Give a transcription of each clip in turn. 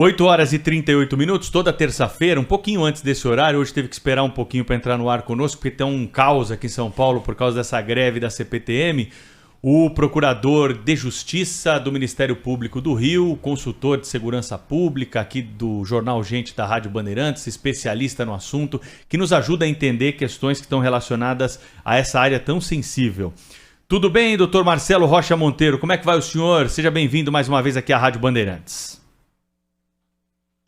8h38, toda terça-feira, um pouquinho antes desse horário. Hoje teve que esperar um pouquinho para entrar no ar conosco, porque tem um caos aqui em São Paulo por causa dessa greve da CPTM. O procurador de Justiça do Ministério Público do Rio, consultor de segurança pública aqui do Jornal Gente da Rádio Bandeirantes, especialista no assunto, que nos ajuda a entender questões que estão relacionadas a essa área tão sensível. Tudo bem, doutor Marcelo Rocha Monteiro? Como é que vai o senhor? Seja bem-vindo mais uma vez aqui à Rádio Bandeirantes.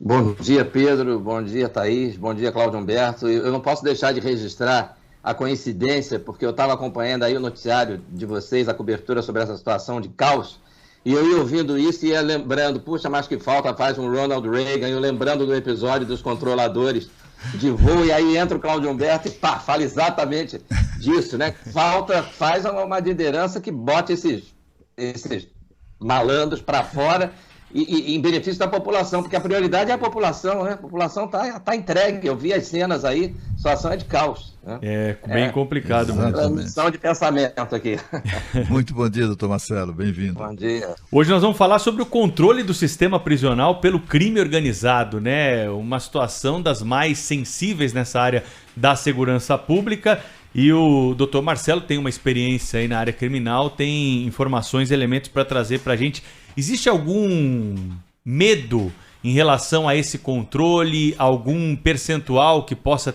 Bom dia, Pedro. Bom dia, Thaís. Bom dia, Cláudio Humberto. Eu não posso deixar de registrar a coincidência, porque eu estava acompanhando aí o noticiário de vocês, a cobertura sobre essa situação de caos, e eu ia ouvindo isso e ia lembrando, puxa, mas que falta faz um Ronald Reagan, eu lembrando do episódio dos controladores de voo, e aí entra o Cláudio Humberto e pá, fala exatamente disso, né? Faz uma liderança que bote esses malandros para fora e em benefício da população, porque a prioridade é a população, né? A população tá entregue. Eu vi as cenas aí, a situação é de caos. Né? É bem complicado mesmo. Transmissão de pensamento aqui. Muito bom dia, doutor Marcelo, bem-vindo. Bom dia. Hoje nós vamos falar sobre o controle do sistema prisional pelo crime organizado, né? Uma situação das mais sensíveis nessa área da segurança pública. E o doutor Marcelo tem uma experiência aí na área criminal, tem informações, elementos para trazer para a gente. Existe algum medo em relação a esse controle, algum percentual que possa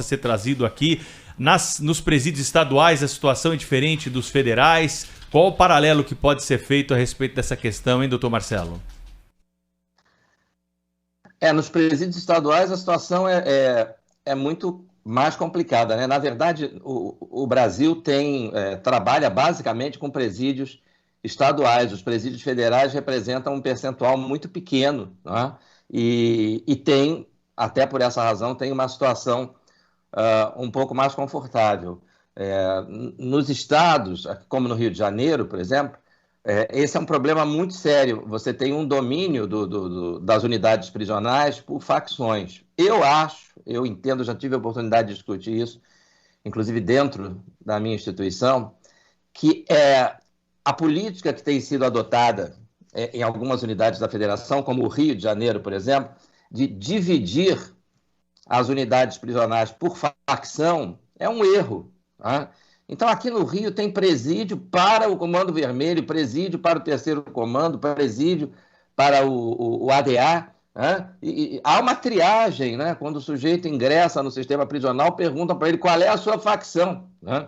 ser trazido aqui? Nos presídios estaduais a situação é diferente dos federais. Qual o paralelo que pode ser feito a respeito dessa questão, hein, doutor Marcelo? Nos presídios estaduais a situação é muito mais complicada, né? Na verdade, o Brasil trabalha basicamente com presídios estaduais. Os presídios federais representam um percentual muito pequeno, né? E tem, até por essa razão, tem uma situação um pouco mais confortável. Nos estados, como no Rio de Janeiro, por exemplo, esse é um problema muito sério. Você tem um domínio das unidades prisionais por facções. Eu entendo, já tive a oportunidade de discutir isso, inclusive dentro da minha instituição, que a política que tem sido adotada em algumas unidades da federação, como o Rio de Janeiro, por exemplo, de dividir as unidades prisionais por facção, é um erro. Tá? Então, aqui no Rio tem presídio para o Comando Vermelho, presídio para o Terceiro Comando, presídio para o ADA. Né? E há uma triagem, né? Quando o sujeito ingressa no sistema prisional, perguntam para ele qual é a sua facção. Né?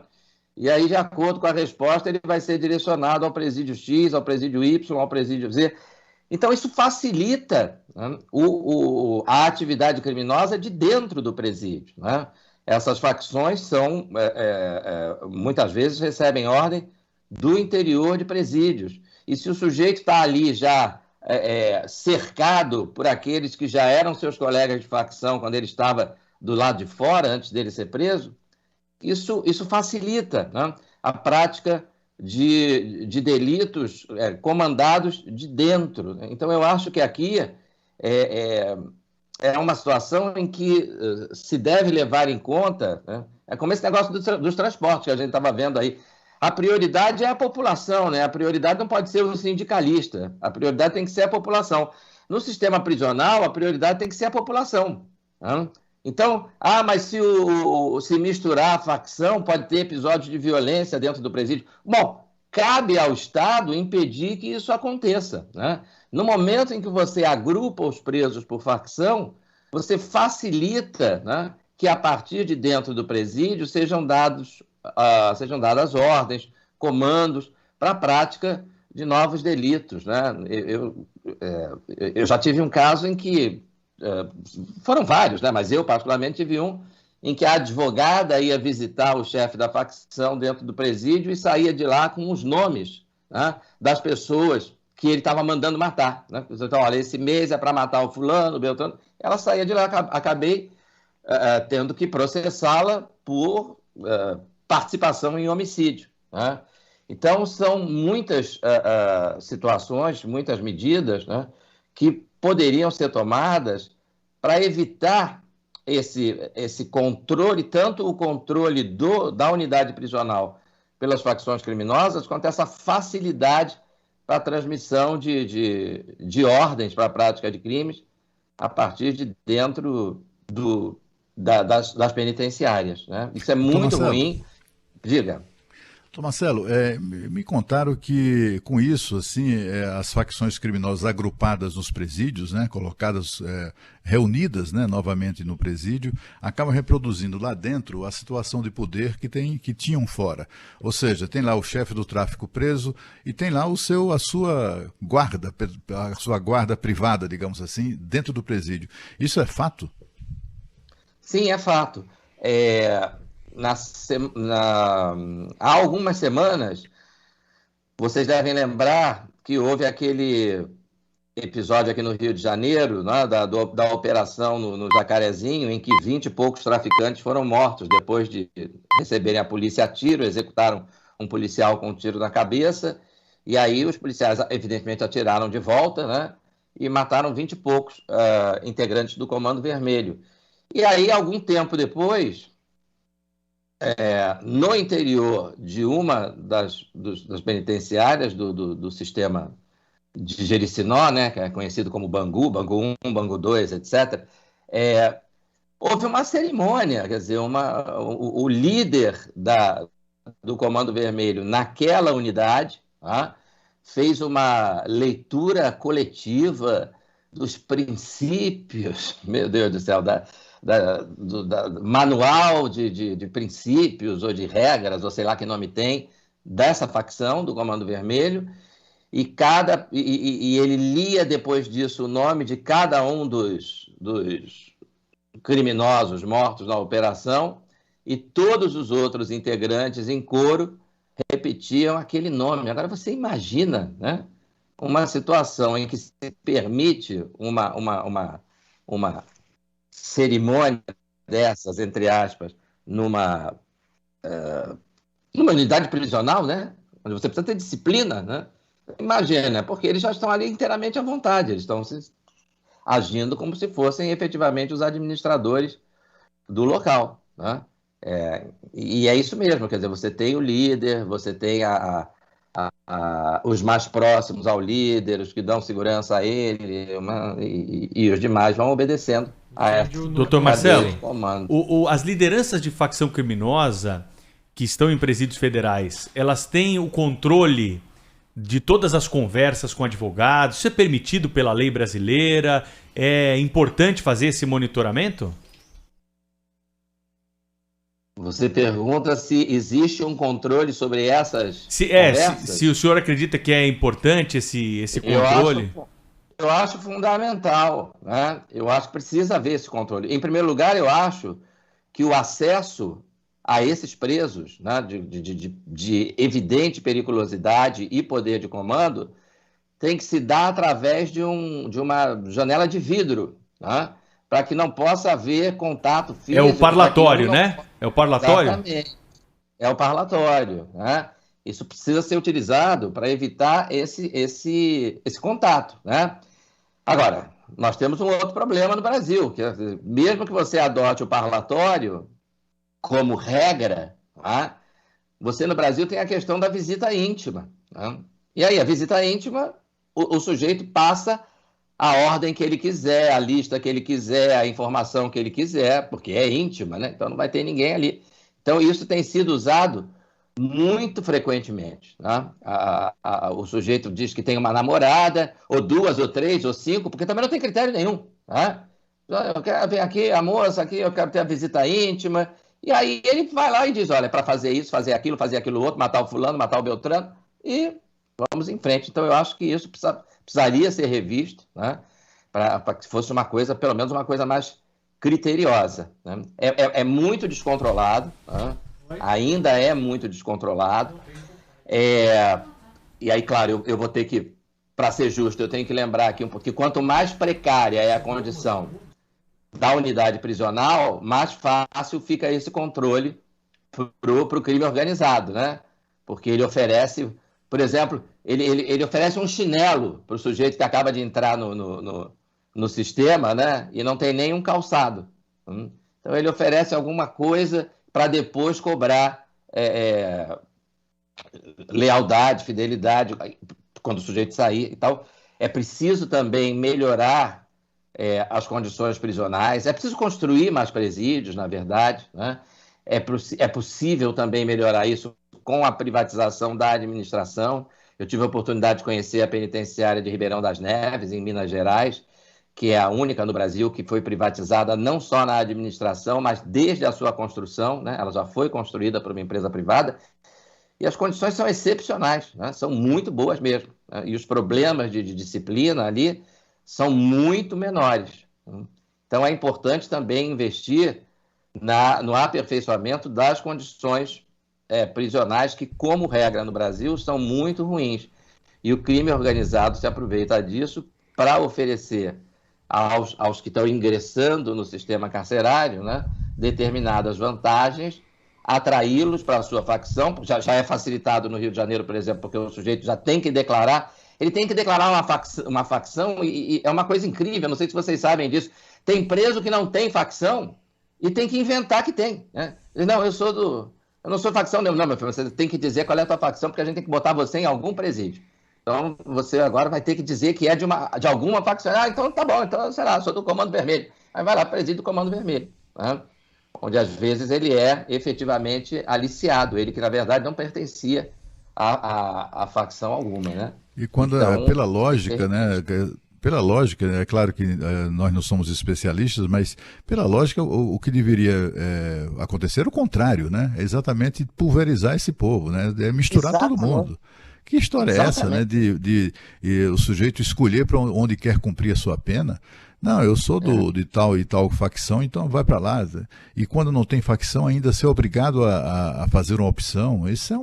E aí, de acordo com a resposta, ele vai ser direcionado ao presídio X, ao presídio Y, ao presídio Z. Então, isso facilita, né, a atividade criminosa de dentro do presídio. Né? Essas facções muitas vezes recebem ordem do interior de presídios. E se o sujeito está ali já cercado por aqueles que já eram seus colegas de facção quando ele estava do lado de fora, antes dele ser preso, isso facilita, né, a prática de delitos comandados de dentro. Então, eu acho que aqui é uma situação em que se deve levar em conta, né? É como esse negócio dos transportes que a gente estava vendo aí. A prioridade é a população, né? A prioridade não pode ser o sindicalista, a prioridade tem que ser a população. No sistema prisional, a prioridade tem que ser a população. Né? Então, mas se misturar a facção, pode ter episódios de violência dentro do presídio. Bom, cabe ao Estado impedir que isso aconteça. Né? No momento em que você agrupa os presos por facção, você facilita, né, que a partir de dentro do presídio sejam dadas ordens, comandos para a prática de novos delitos. Né? Eu já tive um caso em que, foram vários, né, mas eu particularmente tive um em que a advogada ia visitar o chefe da facção dentro do presídio e saía de lá com os nomes, né, das pessoas que ele estava mandando matar. Né? Então, olha, esse mês é para matar o fulano, o Beltrano. Ela saía de lá, acabei tendo que processá-la por participação em homicídio. Né? Então, são muitas situações, muitas medidas, né, que poderiam ser tomadas para evitar esse controle, tanto o controle da unidade prisional pelas facções criminosas, quanto essa facilidade para a transmissão de ordens para a prática de crimes a partir de dentro das penitenciárias, né? Isso é Doutor muito Marcelo, ruim. Diga. doutor Marcelo, me contaram que com isso, assim, as facções criminosas agrupadas nos presídios, né, colocadas, reunidas, né, novamente no presídio, acabam reproduzindo lá dentro a situação de poder que tinham fora. Ou seja, tem lá o chefe do tráfico preso e tem lá a sua guarda privada, digamos assim, dentro do presídio. Isso é fato? Sim, é fato. Há algumas semanas, vocês devem lembrar que houve aquele episódio aqui no Rio de Janeiro, né, da operação no Jacarezinho, em que 20 e poucos traficantes foram mortos depois de receberem a polícia a tiro, executaram um policial com um tiro na cabeça, e aí os policiais, evidentemente, atiraram de volta, né, e mataram 20 e poucos integrantes do Comando Vermelho. E aí, algum tempo depois, no interior de uma das penitenciárias do sistema de Jericinó, né, que é conhecido como Bangu, Bangu 1, Bangu 2, etc., houve uma cerimônia, quer dizer, o líder do Comando Vermelho naquela unidade, tá, fez uma leitura coletiva dos princípios, meu Deus do céu, manual de princípios ou de regras, ou sei lá que nome tem, dessa facção do Comando Vermelho, e ele lia depois disso o nome de cada um dos criminosos mortos na operação, e todos os outros integrantes, em coro, repetiam aquele nome. Agora você imagina, né, uma situação em que se permite uma cerimônia dessas, entre aspas, numa unidade prisional, né, onde você precisa ter disciplina, né? Imagina, porque eles já estão ali inteiramente à vontade, eles estão agindo como se fossem efetivamente os administradores do local, né? E é isso mesmo, quer dizer, você tem o líder, você tem os mais próximos ao líder, os que dão segurança a ele, e os demais vão obedecendo a essa Doutor Marcelo, de comando. as lideranças de facção criminosa que estão em presídios federais, elas têm o controle de todas as conversas com advogados? Isso é permitido pela lei brasileira? É importante fazer esse monitoramento? Você pergunta se existe um controle sobre essas conversas? Se o senhor acredita que é importante esse controle? Eu acho fundamental, né? Eu acho que precisa haver esse controle. Em primeiro lugar, eu acho que o acesso a esses presos, né, de evidente periculosidade e poder de comando, tem que se dar através de uma janela de vidro, né, para que não possa haver contato físico. É o parlatório, né? É o parlatório? Exatamente. É o parlatório, né? Isso precisa ser utilizado para evitar esse contato, né? Agora, nós temos um outro problema no Brasil, que mesmo que você adote o parlatório como regra, tá? Você no Brasil tem a questão da visita íntima, tá? E aí, a visita íntima, o sujeito passa a ordem que ele quiser, a lista que ele quiser, a informação que ele quiser, porque é íntima, né? Então não vai ter ninguém ali. Então isso tem sido usado muito frequentemente, tá? O sujeito diz que tem uma namorada, ou duas, ou três, ou cinco, porque também não tem critério nenhum, tá? Eu quero ver aqui a moça, aqui eu quero ter a visita íntima. E aí ele vai lá e diz, olha, para fazer isso, fazer aquilo outro, matar o fulano, matar o Beltrano, e vamos em frente. Então eu acho que isso precisaria ser revisto, né, para que fosse uma coisa, pelo menos uma coisa mais criteriosa, né? É muito descontrolado, né? Ainda é muito descontrolado. E aí, claro, eu vou ter que, para ser justo, eu tenho que lembrar aqui um pouco que quanto mais precária é a condição da unidade prisional, mais fácil fica esse controle para o crime organizado, né? Porque ele oferece, por exemplo, ele oferece um chinelo para o sujeito que acaba de entrar no sistema, né? E não tem nenhum calçado. Então ele oferece alguma coisa para depois cobrar lealdade, fidelidade, quando o sujeito sair e tal. É preciso também melhorar as condições prisionais, é preciso construir mais presídios, na verdade, né? É possível também melhorar isso com a privatização da administração. Eu tive a oportunidade de conhecer a penitenciária de Ribeirão das Neves, em Minas Gerais, que é a única no Brasil que foi privatizada não só na administração, mas desde a sua construção, né? Ela já foi construída por uma empresa privada, e as condições são excepcionais, né? São muito boas mesmo, né? E os problemas de disciplina ali são muito menores. Então é importante também investir no aperfeiçoamento das condições prisionais, que, como regra no Brasil, são muito ruins. E o crime organizado se aproveita disso para oferecer aos que estão ingressando no sistema carcerário, né, determinadas vantagens, atraí-los para a sua facção. Já é facilitado no Rio de Janeiro, por exemplo, porque o sujeito já tem que declarar. Ele tem que declarar uma facção, e é uma coisa incrível, não sei se vocês sabem disso. Tem preso que não tem facção e tem que inventar que tem, né? Não, eu não sou facção nenhuma. Não, meu filho, você tem que dizer qual é a tua facção, porque a gente tem que botar você em algum presídio. Então, você agora vai ter que dizer que é de alguma facção. Ah, então tá bom, então, sei lá, sou do Comando Vermelho. Aí vai lá, presídio do Comando Vermelho, né? Onde às vezes ele é efetivamente aliciado, ele que na verdade não pertencia a facção alguma, né? E quando, então, pela lógica, né? Pela lógica, é claro que nós não somos especialistas, mas pela lógica o que deveria acontecer é o contrário, né? É exatamente pulverizar esse povo, né? É misturar todo mundo. Que história é essa, né? De o sujeito escolher para onde quer cumprir a sua pena? Não, eu sou de tal e tal facção, então vai para lá. E quando não tem facção, ainda ser obrigado a fazer uma opção. Isso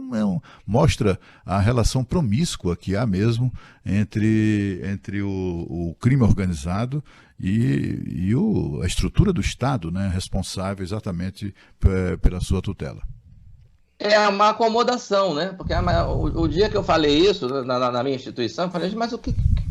mostra a relação promíscua que há mesmo entre o crime organizado e a estrutura do Estado, né, responsável exatamente pela sua tutela. É uma acomodação, né? Porque o dia que eu falei isso na minha instituição, eu falei, mas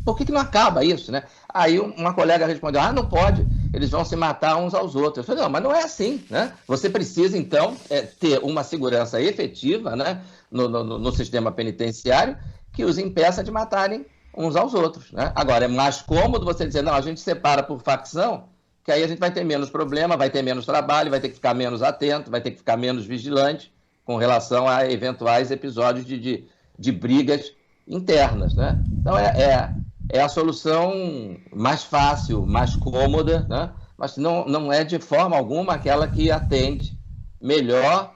por que não acaba isso, né? Aí uma colega respondeu, não pode, eles vão se matar uns aos outros. Eu falei, não, mas não é assim, né? Você precisa, então, ter uma segurança efetiva, né, no sistema penitenciário, que os impeça de matarem uns aos outros, né? Agora, é mais cômodo você dizer, não, a gente separa por facção, que aí a gente vai ter menos problema, vai ter menos trabalho, vai ter que ficar menos atento, vai ter que ficar menos vigilante com relação a eventuais episódios de brigas internas, né? Então, é a solução mais fácil, mais cômoda, né? Mas não é de forma alguma aquela que atende melhor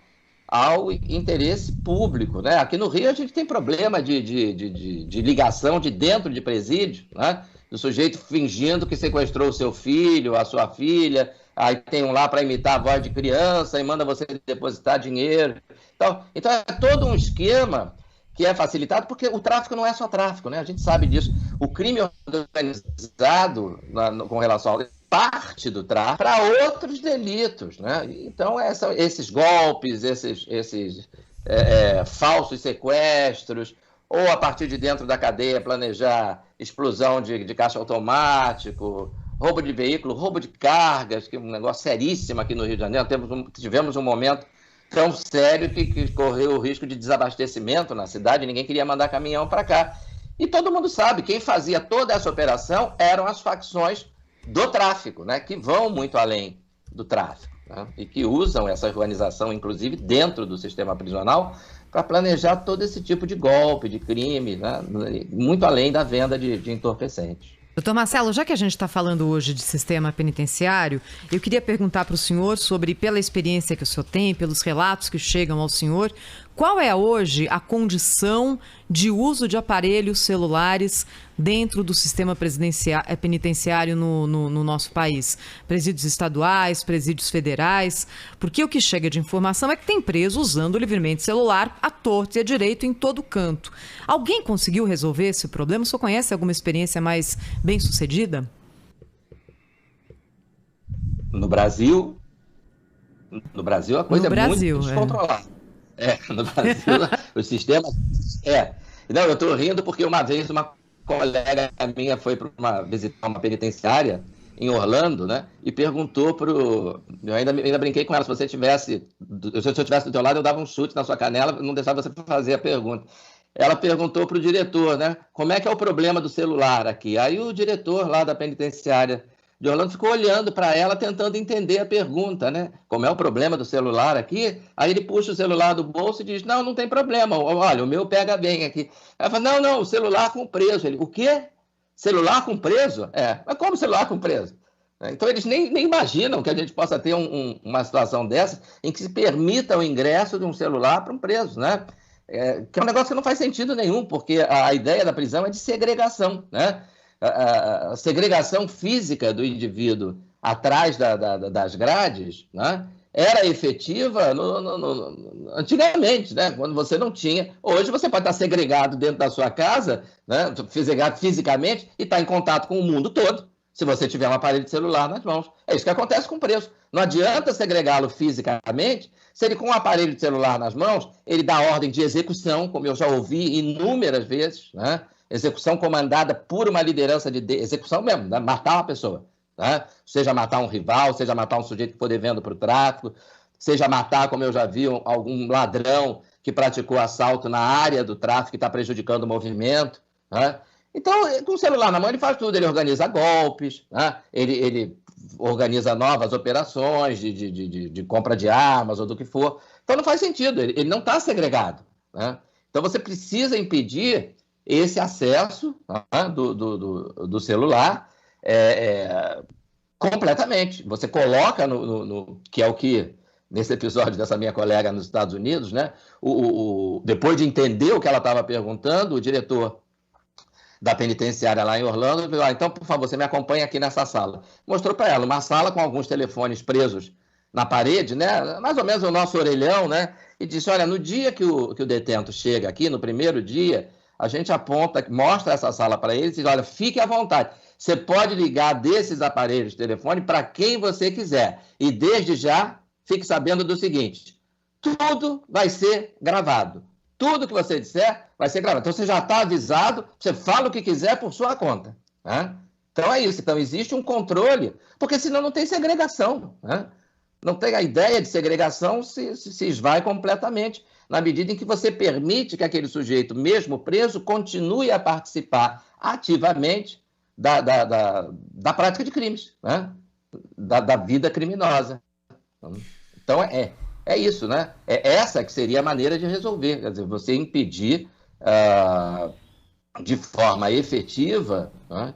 ao interesse público, né? Aqui no Rio a gente tem problema de ligação de dentro de presídio, né? Do sujeito fingindo que sequestrou o seu filho, a sua filha, aí tem um lá para imitar a voz de criança e manda você depositar dinheiro. Então é todo um esquema que é facilitado, porque o tráfico não é só tráfico, né? A gente sabe disso. O crime organizado com relação ao parte do tráfico para outros delitos, né? Então, esses golpes, esses falsos sequestros, ou a partir de dentro da cadeia planejar explosão de caixa automático, roubo de veículo, roubo de cargas, que é um negócio seríssimo aqui no Rio de Janeiro. Tivemos um momento tão sério que correu o risco de desabastecimento na cidade, ninguém queria mandar caminhão para cá. E todo mundo sabe, quem fazia toda essa operação eram as facções do tráfico, né, que vão muito além do tráfico, né, e que usam essa organização, inclusive, dentro do sistema prisional, para planejar todo esse tipo de golpe, de crime, né, muito além da venda de entorpecentes. Doutor Marcelo, já que a gente está falando hoje de sistema penitenciário, eu queria perguntar para o senhor sobre, pela experiência que o senhor tem, pelos relatos que chegam ao senhor, qual é hoje a condição de uso de aparelhos celulares dentro do sistema penitenciário no nosso país? Presídios estaduais, presídios federais, porque o que chega de informação é que tem preso usando livremente celular à torta e à direito em todo canto. Alguém conseguiu resolver esse problema? O senhor conhece alguma experiência mais bem-sucedida? No Brasil a coisa é muito descontrolada. No Brasil, o sistema... Não, eu estou rindo porque uma vez uma colega minha foi para visitar uma penitenciária em Orlando, né? E perguntou eu ainda brinquei com ela, se eu estivesse do teu lado, eu dava um chute na sua canela, não deixava você fazer a pergunta. ela perguntou para o diretor, né? Como é que é o problema do celular aqui? Aí o diretor lá da penitenciária de Orlando ficou olhando para ela, tentando entender a pergunta, né? Como é o problema do celular aqui? Aí ele puxa o celular do bolso e diz, não tem problema, olha, o meu pega bem aqui. Ela fala, não, o celular com preso. Ele, o quê? Celular com preso? Mas como celular com preso? Então eles nem imaginam que a gente possa ter uma situação dessa em que se permita o ingresso de um celular para um preso, né? Que é um negócio que não faz sentido nenhum, porque a ideia da prisão é de segregação, né? A segregação física do indivíduo atrás das grades, né, era efetiva antigamente, né, quando você não tinha. Hoje você pode estar segregado dentro da sua casa, né, segregado fisicamente, e estar em contato com o mundo todo, se você tiver um aparelho de celular nas mãos. É isso que acontece com o preso. Não adianta segregá-lo fisicamente, se ele com um aparelho de celular nas mãos, ele dá ordem de execução, como eu já ouvi inúmeras vezes, né? Execução comandada por uma liderança de execução mesmo, né? Matar uma pessoa, né? Seja matar um rival, seja matar um sujeito que for devendo para o tráfico, seja matar, como eu já vi, algum ladrão que praticou assalto na área do tráfico e está prejudicando o movimento, né? Então, com o celular na mão, ele faz tudo, ele organiza golpes, né? Ele organiza novas operações de compra de armas ou do que for. Então, não faz sentido, ele não está segregado, né? Então, você precisa impedir esse acesso, né, do celular completamente. Você coloca que é o que, nesse episódio dessa minha colega nos Estados Unidos, né, depois de entender o que ela estava perguntando, o diretor da penitenciária lá em Orlando falou, então, por favor, você me acompanha aqui nessa sala. Mostrou para ela uma sala com alguns telefones presos na parede, né, mais ou menos o nosso orelhão, né, e disse, olha, no dia que o detento chega aqui, no primeiro dia, a gente aponta, mostra essa sala para eles e diz, olha, fique à vontade. Você pode ligar desses aparelhos de telefone para quem você quiser. E desde já, fique sabendo do seguinte, tudo vai ser gravado. Tudo que você disser vai ser gravado. Então, você já está avisado, você fala o que quiser por sua conta, né? Então, é isso. Então, existe um controle, porque senão não tem segregação, né? Não tem a ideia de segregação, se esvai completamente, na medida em que você permite que aquele sujeito, mesmo preso, continue a participar ativamente da prática de crimes, né? Da vida criminosa. Então, é isso, né? É essa que seria a maneira de resolver, quer dizer, você impedir de forma efetiva, né?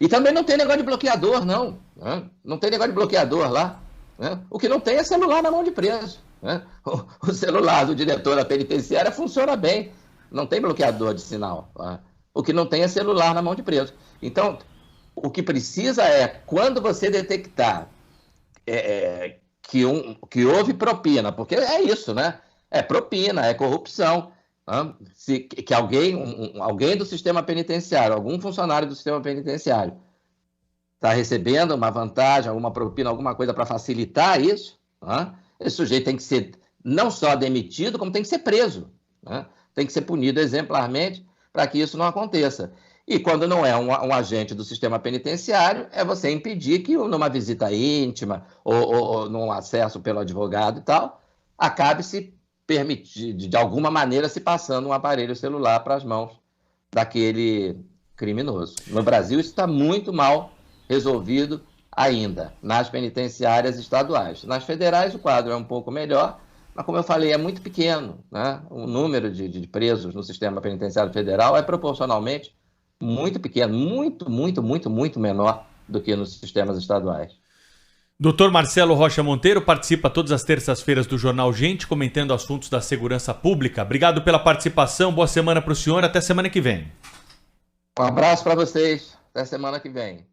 E também não tem negócio de bloqueador, não. Né? Não tem negócio de bloqueador lá. Né? O que não tem é celular na mão de preso. Né? O celular do diretor da penitenciária funciona bem, não tem bloqueador de sinal. Né? O que não tem é celular na mão de preso. Então, o que precisa é, quando você detectar que houve propina, porque é isso, né? É propina, é corrupção. Né? Que alguém do sistema penitenciário, algum funcionário do sistema penitenciário está recebendo uma vantagem, alguma propina, alguma coisa para facilitar isso, né? Esse sujeito tem que ser não só demitido, como tem que ser preso, né? Tem que ser punido exemplarmente para que isso não aconteça. E quando não é um agente do sistema penitenciário, é você impedir que numa visita íntima ou num acesso pelo advogado e tal, acabe se permitir, de alguma maneira, se passando um aparelho celular para as mãos daquele criminoso. No Brasil, isso está muito mal resolvido ainda, nas penitenciárias estaduais. Nas federais, o quadro é um pouco melhor, mas, como eu falei, é muito pequeno, né? O número de presos no sistema penitenciário federal é proporcionalmente muito pequeno, muito menor do que nos sistemas estaduais. Dr. Marcelo Rocha Monteiro participa todas as terças-feiras do Jornal Gente, comentando assuntos da segurança pública. Obrigado pela participação, boa semana para o senhor, até semana que vem. Um abraço para vocês, até semana que vem.